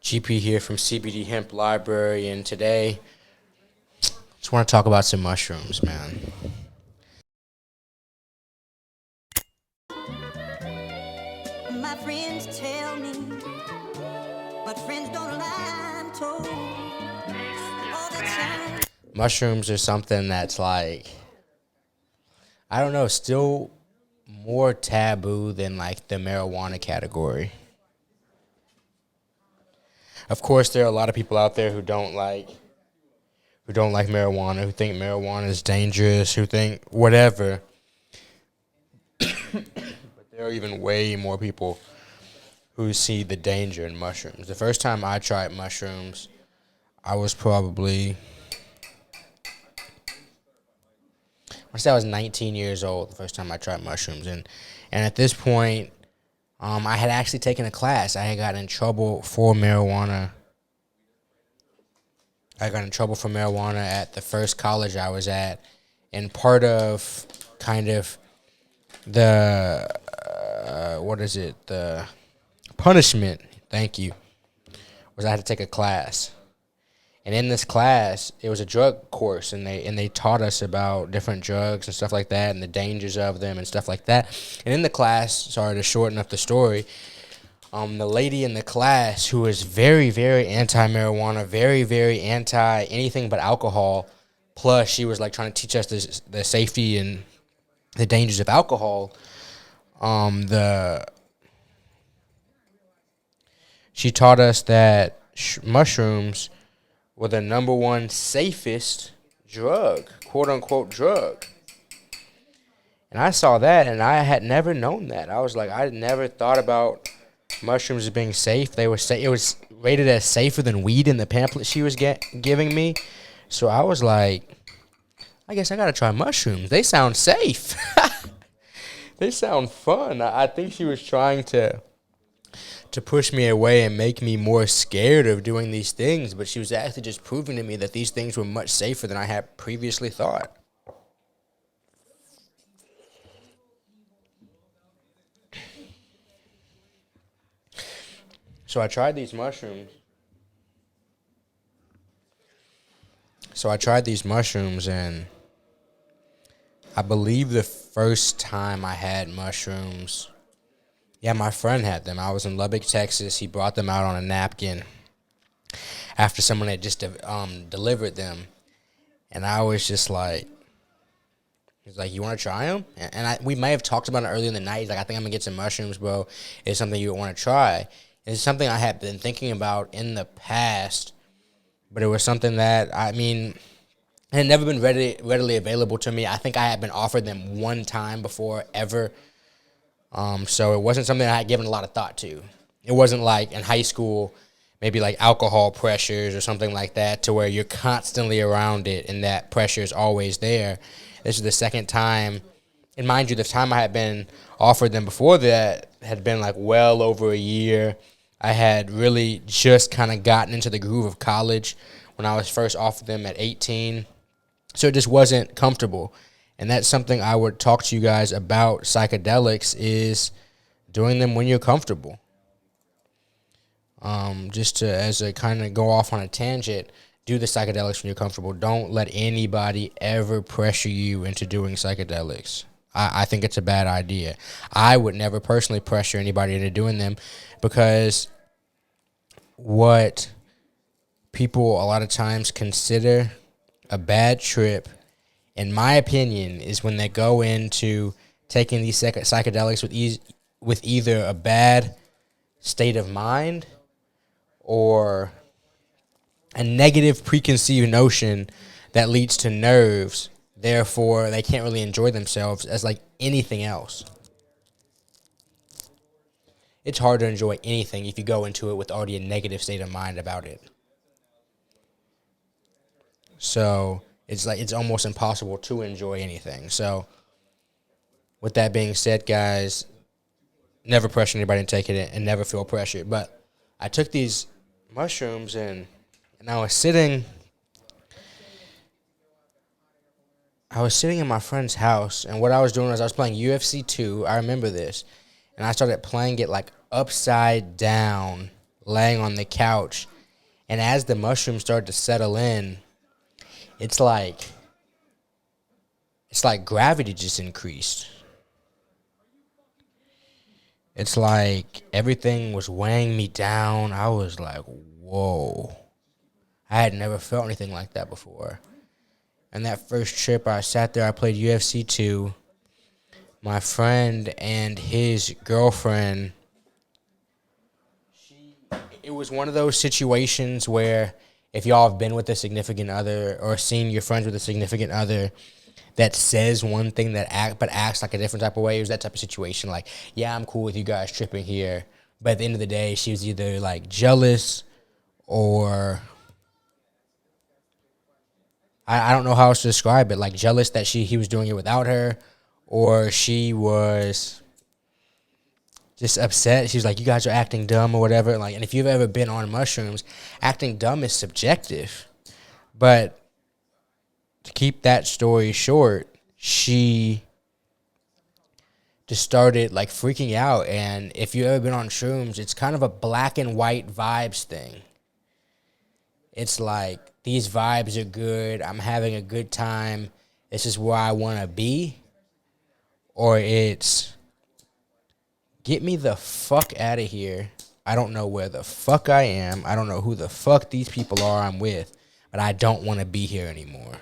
GP here from CBD Hemp Library, and today just want to talk about some mushrooms, man. My friends tell me, but friends don't lie, I'm told. All that time. Mushrooms are something that's like, I don't know, still more taboo than like the marijuana category. Of course, there are a lot of people out there who don't like marijuana, who think marijuana is dangerous, who think whatever. But there are even way more people who see the danger in mushrooms. The first time I tried mushrooms, I was probably, I say I was 19 years old the first time I tried mushrooms, and at this point, I had actually taken a class. I had gotten in trouble for marijuana. I got in trouble for marijuana at the first college I was at, and part of kind of the the punishment. Thank you. Was I had to take a class. And in this class, it was a drug course, and they taught us about different drugs and stuff like that, and the dangers of them and stuff like that. And in the class, sorry to shorten up the story, the lady in the class who was very, very anti-marijuana, very, very anti anything but alcohol, plus she was like trying to teach us the safety and the dangers of alcohol. The She taught us that mushrooms were the number one safest drug, quote unquote drug. And I saw that, and I had never known that. I was like, I had never thought about mushrooms as being safe. They were it was rated as safer than weed in the pamphlet she was giving me. So I was like, I guess I gotta try mushrooms. They sound safe. They sound fun. I think she was trying to push me away and make me more scared of doing these things, but she was actually just proving to me that these things were much safer than I had previously thought. So I tried these mushrooms. And I believe the first time I had mushrooms, yeah, my friend had them. I was in Lubbock, Texas. He brought them out on a napkin after someone had just delivered them. And I was just like, he's like, you want to try them? We may have talked about it earlier in the night. He's like, I think I'm going to get some mushrooms, bro. It's something you want to try. It's something I had been thinking about in the past, but it was something that, it had never been readily available to me. I think I had been offered them one time before, ever. So it wasn't something I had given a lot of thought to. It wasn't like in high school, maybe like alcohol pressures or something like that, to where you're constantly around it and that pressure is always there. This is the second time, and mind you, the time I had been offered them before that had been like well over a year. I had really just kind of gotten into the groove of college when I was first offered them at 18. So it just wasn't comfortable. And that's something I would talk to you guys about psychedelics, is doing them when you're comfortable. Just to, as a kind of go off on a tangent, do the psychedelics when you're comfortable. Don't let anybody ever pressure you into doing psychedelics. I think it's a bad idea. I would never personally pressure anybody into doing them, because what people a lot of times consider a bad trip, in my opinion, is when they go into taking these psychedelics with either a bad state of mind or a negative preconceived notion that leads to nerves. Therefore, they can't really enjoy themselves as like anything else. It's hard to enjoy anything if you go into it with already a negative state of mind about it. So it's almost impossible to enjoy anything. So with that being said, guys, never pressure anybody to take it and never feel pressured. But I took these mushrooms and I was sitting in my friend's house, and what I was doing was I was playing UFC 2. I remember this. And I started playing it like upside down, laying on the couch, and as the mushrooms start to settle in, it's like gravity just increased. It's like everything was weighing me down. I was like, whoa. I had never felt anything like that before. And that first trip, I sat there, I played UFC 2. My friend and his girlfriend, it was one of those situations where if y'all have been with a significant other or seen your friends with a significant other that says one thing but acts like a different type of way, it was that type of situation. Like, yeah, I'm cool with you guys tripping here. But at the end of the day, she was either like jealous or I don't know how else to describe it. Like jealous that he was doing it without her, or she was just upset. She was like, "You guys are acting dumb" or whatever. Like, and if you've ever been on mushrooms, acting dumb is subjective. But to keep that story short, she just started like freaking out. And if you've ever been on shrooms, it's kind of a black and white vibes thing. It's like, these vibes are good. I'm having a good time. This is where I want to be. Or it's, get me the fuck out of here. I don't know where the fuck I am. I don't know who the fuck these people are I'm with. But I don't want to be here anymore.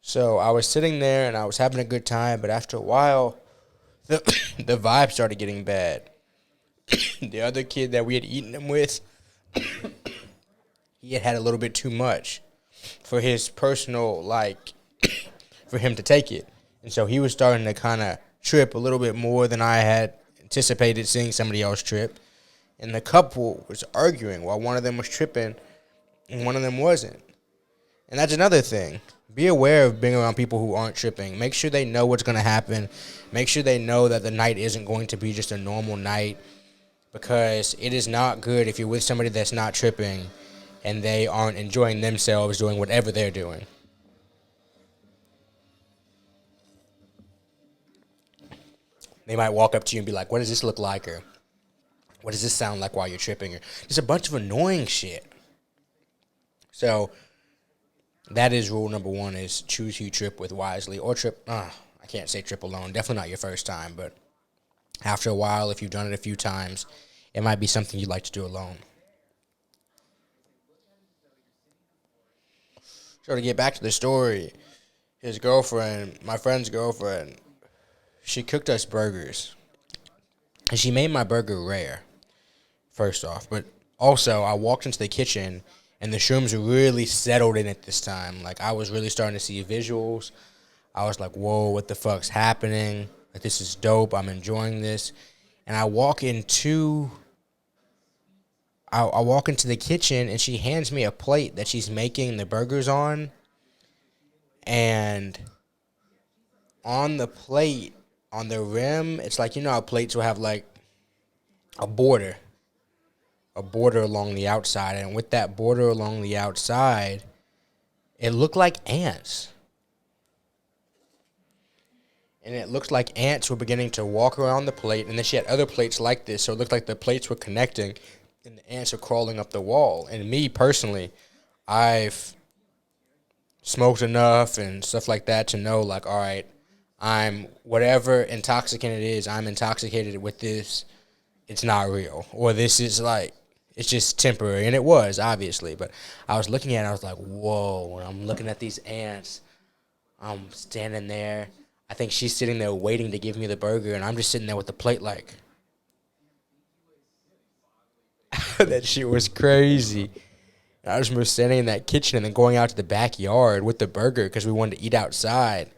So I was sitting there and I was having a good time. But after a while, the vibe started getting bad. The other kid that we had eaten them with, he had a little bit too much for his personal, like, for him to take it. And so he was starting to kind of trip a little bit more than I had anticipated seeing somebody else trip. And the couple was arguing while one of them was tripping and one of them wasn't. And that's another thing. Be aware of being around people who aren't tripping. Make sure they know what's going to happen. Make sure they know that the night isn't going to be just a normal night. Because it is not good if you're with somebody that's not tripping and they aren't enjoying themselves doing whatever they're doing. They might walk up to you and be like, what does this look like? Or what does this sound like while you're tripping? Or just a bunch of annoying shit. So that is rule number one, is choose who you trip with wisely. Or trip, I can't say trip alone. Definitely not your first time, but after a while, if you've done it a few times, it might be something you'd like to do alone. So to get back to the story, his girlfriend, my friend's girlfriend, she cooked us burgers. And she made my burger rare, first off. But also, I walked into the kitchen, and the shrooms really settled in at this time. Like, I was really starting to see visuals. I was like, whoa, what the fuck's happening? Like, this is dope. I'm enjoying this. And I walk into the kitchen, and she hands me a plate that she's making the burgers on. And on the plate, on the rim, it's like, you know how plates will have like a border along the outside. And with that border along the outside, it looked like ants. And it looked like ants were beginning to walk around the plate. And then she had other plates like this. So it looked like the plates were connecting. And the ants were crawling up the wall. And me, personally, I've smoked enough and stuff like that to know, like, all right, I'm, whatever intoxicant it is, I'm intoxicated with this. It's not real. Or this is like, it's just temporary. And it was, obviously. But I was looking at it, I was like, whoa. And I'm looking at these ants. I'm standing there. I think she's sitting there waiting to give me the burger, and I'm just sitting there with the plate like, that shit was crazy. And I just remember standing in that kitchen and then going out to the backyard with the burger because we wanted to eat outside.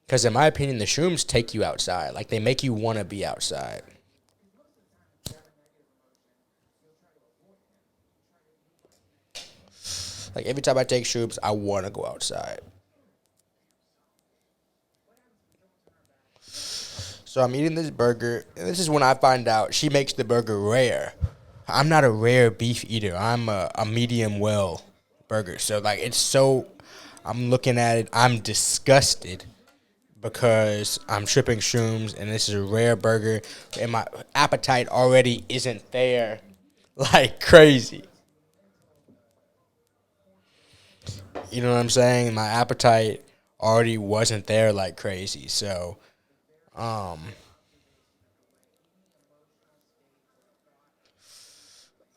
Because in my opinion, the shrooms take you outside. Like, they make you want to be outside. Like, every time I take shrooms, I want to go outside. So I'm eating this burger, and this is when I find out she makes the burger rare. I'm not a rare beef eater. I'm a medium well burger. So, like, it's so, I'm looking at it, I'm disgusted because I'm tripping shrooms and this is a rare burger and my appetite already isn't there like crazy. You know what I'm saying? My appetite already wasn't there like crazy. So, um,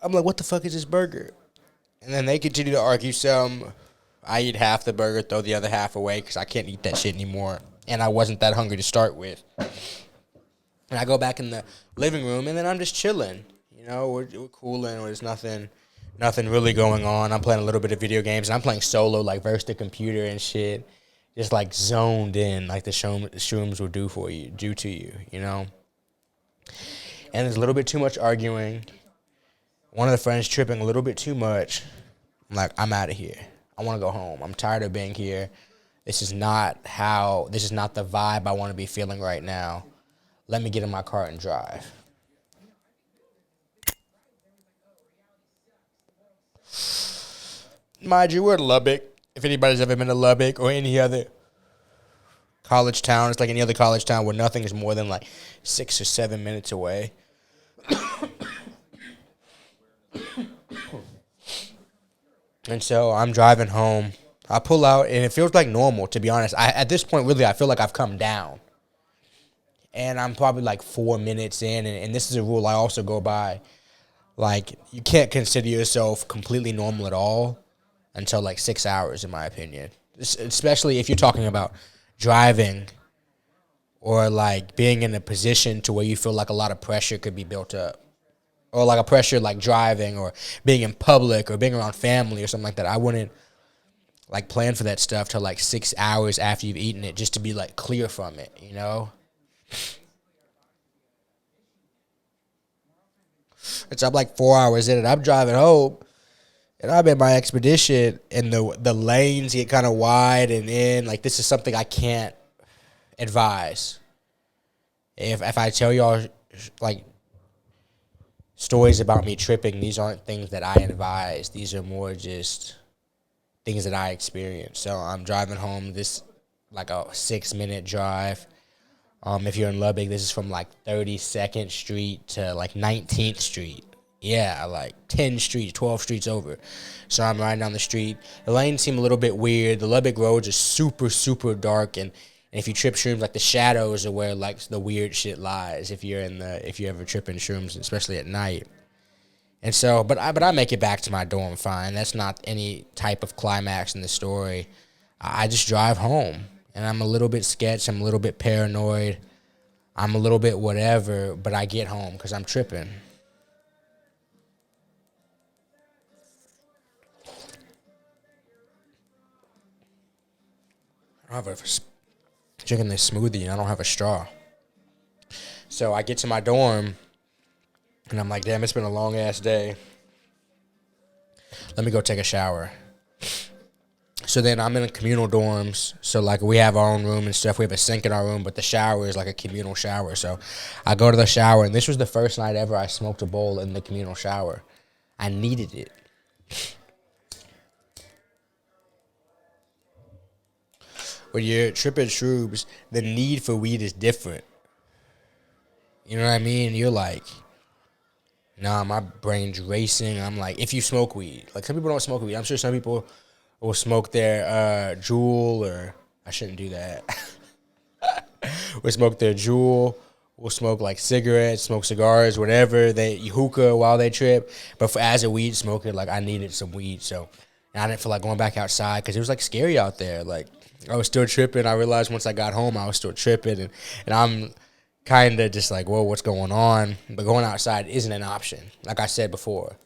I'm like, what the fuck is this burger? And then they continue to argue some. I eat half the burger, throw the other half away because I can't eat that shit anymore. And I wasn't that hungry to start with. And I go back in the living room, and then I'm just chilling. You know, we're cooling. There's nothing really going on. I'm playing a little bit of video games, and I'm playing solo, like versus the computer and shit. Just like zoned in, like the shrooms will do to you, you know. And there's a little bit too much arguing. One of the friends tripping a little bit too much. I'm like, I'm out of here. I want to go home. I'm tired of being here. This is not the vibe I want to be feeling right now. Let me get in my car and drive. Mind you, we're in Lubbock. If anybody's ever been to Lubbock or any other college town, it's like any other college town where nothing is more than like 6 or 7 minutes away. And so I'm driving home. I pull out, and it feels like normal, to be honest. At this point, really, I feel like I've come down. And I'm probably like 4 minutes in, and this is a rule I also go by. Like, you can't consider yourself completely normal at all until like 6 hours, in my opinion. Especially if you're talking about driving or like being in a position to where you feel like a lot of pressure could be built up. Or like a pressure like driving or being in public or being around family or something like that. I wouldn't like plan for that stuff till like 6 hours after you've eaten it just to be like clear from it, you know? And so I'm like 4 hours in and I'm driving home and I'm in my expedition and the lanes get kind of wide and in. Like this is something I can't advise. If I tell y'all like stories about me tripping, these aren't things that I advise. These are more just things that I experience. So I'm driving home, this like a 6-minute drive. If you're in Lubbock, this is from like 32nd Street to like 19th Street. Yeah, like 10 streets, 12 streets over. So I'm riding down the street. The lanes seem a little bit weird. The Lubbock roads are super, super dark, and if you trip shrooms, like the shadows are where like the weird shit lies. If you ever tripping shrooms, especially at night. And so, but I make it back to my dorm fine. That's not any type of climax in the story. I just drive home, and I'm a little bit sketched. I'm a little bit paranoid. I'm a little bit whatever, but I get home because I'm tripping. I don't have drinking this smoothie, and I don't have a straw. So I get to my dorm, and I'm like, damn, it's been a long-ass day. Let me go take a shower. So then I'm in communal dorms. So, like, we have our own room and stuff. We have a sink in our room, but the shower is like a communal shower. So I go to the shower, and this was the first night ever I smoked a bowl in the communal shower. I needed it. When you're tripping shrooms, the need for weed is different. You know what I mean? You're like, nah, my brain's racing. I'm like, if you smoke weed. Like, some people don't smoke weed. I'm sure some people will smoke their Juul, or I shouldn't do that. Will smoke their Juul. Will smoke, like, cigarettes, smoke cigars, whatever. They hookah while they trip. But as a weed smoker, like, I needed some weed. So, and I didn't feel like going back outside because it was, like, scary out there. Like, I was still tripping. I realized once I got home, I was still tripping. And I'm kind of just like, whoa, what's going on? But going outside isn't an option. Like I said before,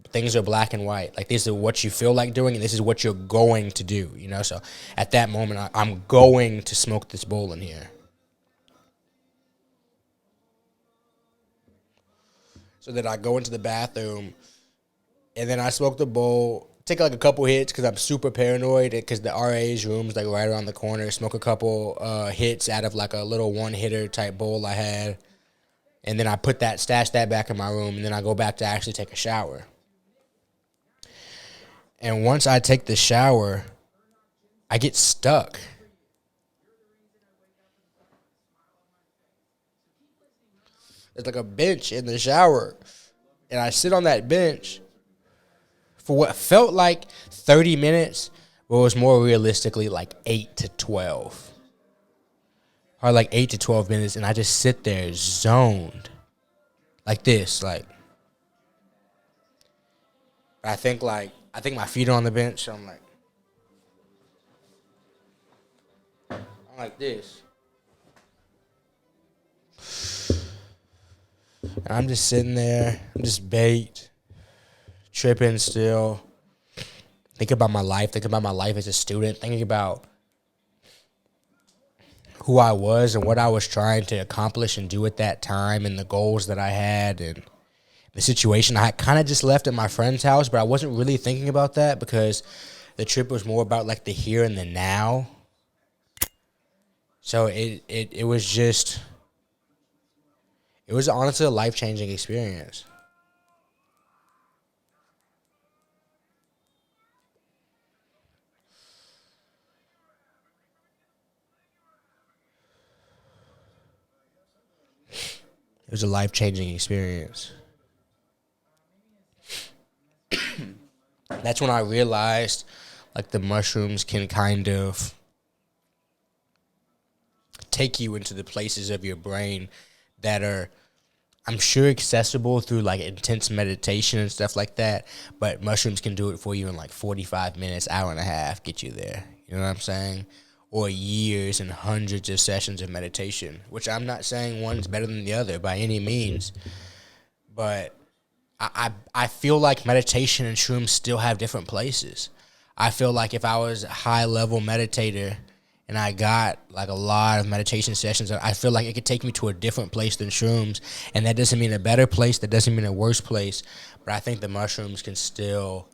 things are black and white. Like, this is what you feel like doing, and this is what you're going to do, you know? So at that moment, I'm going to smoke this bowl in here. So then I go into the bathroom, and then I smoke the bowl, take like a couple hits because I'm super paranoid because the RA's room's like right around the corner. Smoke a couple hits out of like a little one-hitter type bowl I had. And then I stash that back in my room, and then I go back to actually take a shower. And once I take the shower, I get stuck. There's like a bench in the shower. And I sit on that bench for what felt like 30 minutes, but was more realistically like 8 to 12. Or like 8 to 12 minutes, and I just sit there zoned. Like this, like. I think my feet are on the bench, so I'm like this. And I'm just sitting there. I'm just baked, tripping still. Thinking about my life as a student. Thinking about who I was and what I was trying to accomplish and do at that time and the goals that I had and the situation. I had kind of just left at my friend's house, but I wasn't really thinking about that because the trip was more about like the here and the now. So it was honestly a life-changing experience. It was a life-changing experience. That's when I realized, like, the mushrooms can kind of take you into the places of your brain that are, I'm sure, accessible through, like, intense meditation and stuff like that, but mushrooms can do it for you in, like, 45 minutes, hour and a half, get you there. You know what I'm saying? Or years and hundreds of sessions of meditation, which I'm not saying one's better than the other by any means, but I feel like meditation and shrooms still have different places. I feel like if I was a high-level meditator and I got like a lot of meditation sessions, I feel like it could take me to a different place than shrooms, and that doesn't mean a better place, that doesn't mean a worse place, but I think the mushrooms can still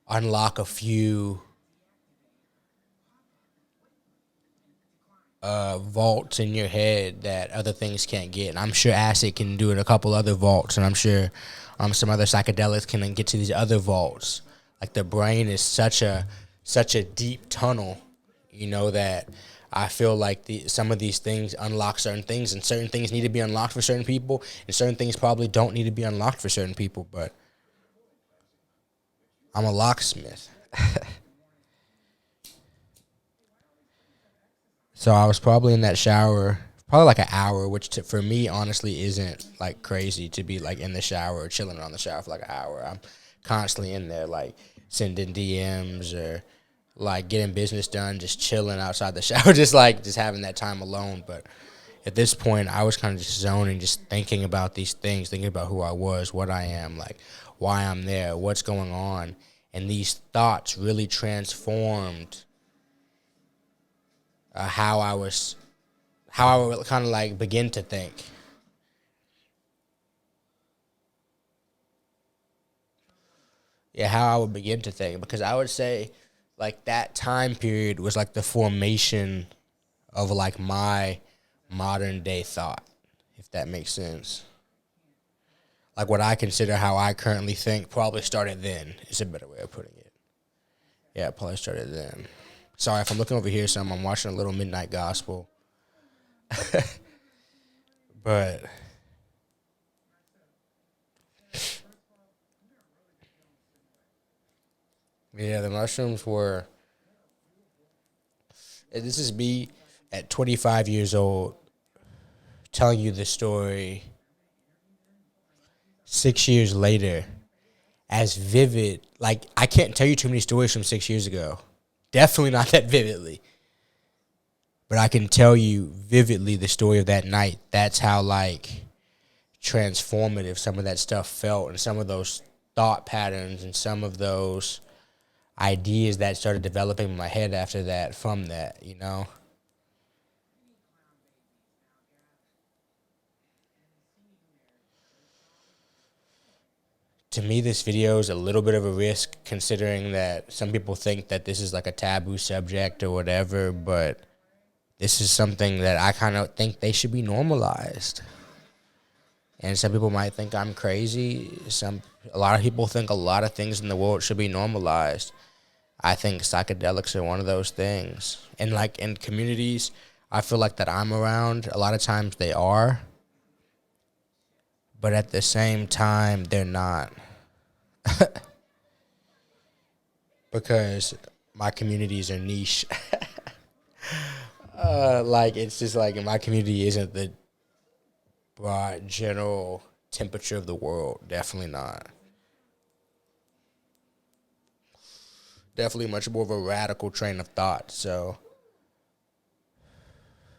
unlock a few vaults in your head that other things can't get. And I'm sure acid can do it a couple other vaults, and I'm sure some other psychedelics can get to these other vaults. Like the brain is such a deep tunnel, you know, that I feel like some of these things unlock certain things, and certain things need to be unlocked for certain people, and certain things probably don't need to be unlocked for certain people. But I'm a locksmith. So I was probably in that shower, probably like an hour, which for me, honestly, isn't like crazy to be like in the shower or chilling on the shower for like an hour. I'm constantly in there, like sending DMs or like getting business done, just chilling outside the shower, just having that time alone. But at this point, I was kind of just zoning, just thinking about these things, thinking about who I was, what I am, like why I'm there, what's going on. And these thoughts really transformed how I would kind of like begin to think. Yeah, how I would begin to think, because I would say like that time period was like the formation of like my modern day thought, if that makes sense. Like what I consider how I currently think probably started then, is a better way of putting it. Yeah, it probably started then. Sorry if I'm looking over here some. I'm watching a little Midnight Gospel. But yeah, the mushrooms were. This is me at 25 years old telling you the story 6 years later as vivid. Like, I can't tell you too many stories from 6 years ago. Definitely not that vividly. But I can tell you vividly the story of that night. That's how, like, transformative some of that stuff felt, and some of those thought patterns and some of those ideas that started developing in my head after that, from that, you know? To me, this video is a little bit of a risk, considering that some people think that this is like a taboo subject or whatever, but this is something that I kind of think they should be normalized. And some people might think I'm crazy. A lot of people think a lot of things in the world should be normalized. I think psychedelics are one of those things. And like in communities, I feel like that I'm around, a lot of times they are. but at the same time, they're not. Because my communities are niche. Like, it's just like my community isn't the broad general temperature of the world. Definitely not. Definitely much more of a radical train of thought. So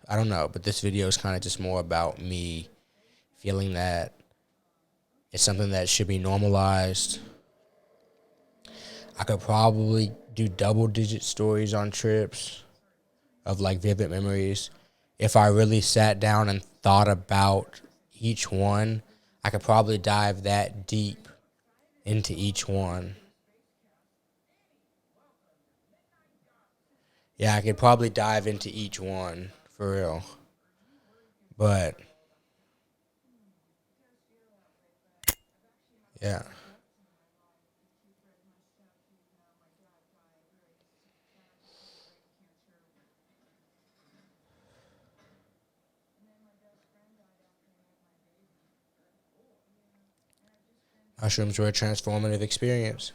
I don't know, but this video is kind of just more about me feeling that it's something that should be normalized. I could probably do double digit stories on trips of like vivid memories. If I really sat down and thought about each one, I could probably dive that deep into each one. Yeah, I could probably dive into each one for real. But yeah. Mushrooms were a transformative experience.